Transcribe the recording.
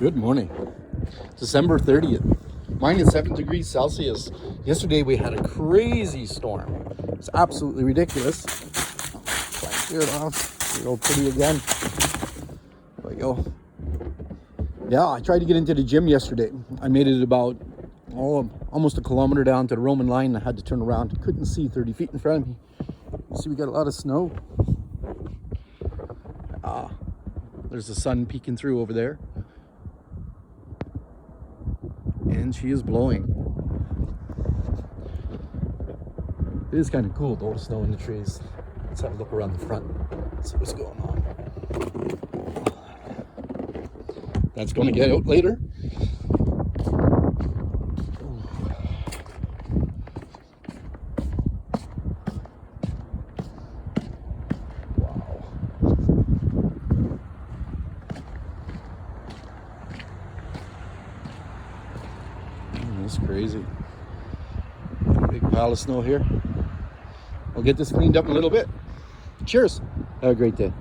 Good morning. December 30th. Minus 7 degrees Celsius. Yesterday we had a crazy storm. It's absolutely ridiculous. Try to clear it off. It's all pretty again. There we go. Yeah, I tried to get into the gym yesterday. I made it about almost a kilometer down to the Roman line. I had to turn around. Couldn't see 30 feet in front of me. See, we got a lot of snow. There's the sun peeking through over there. And she is blowing. It is kind of cool though, snow in the trees. Let's have a look around the front. See what's going on. That's going to get out later. That's crazy. Big pile of snow here. I'll get this cleaned up in a little bit. Cheers. Have a great day.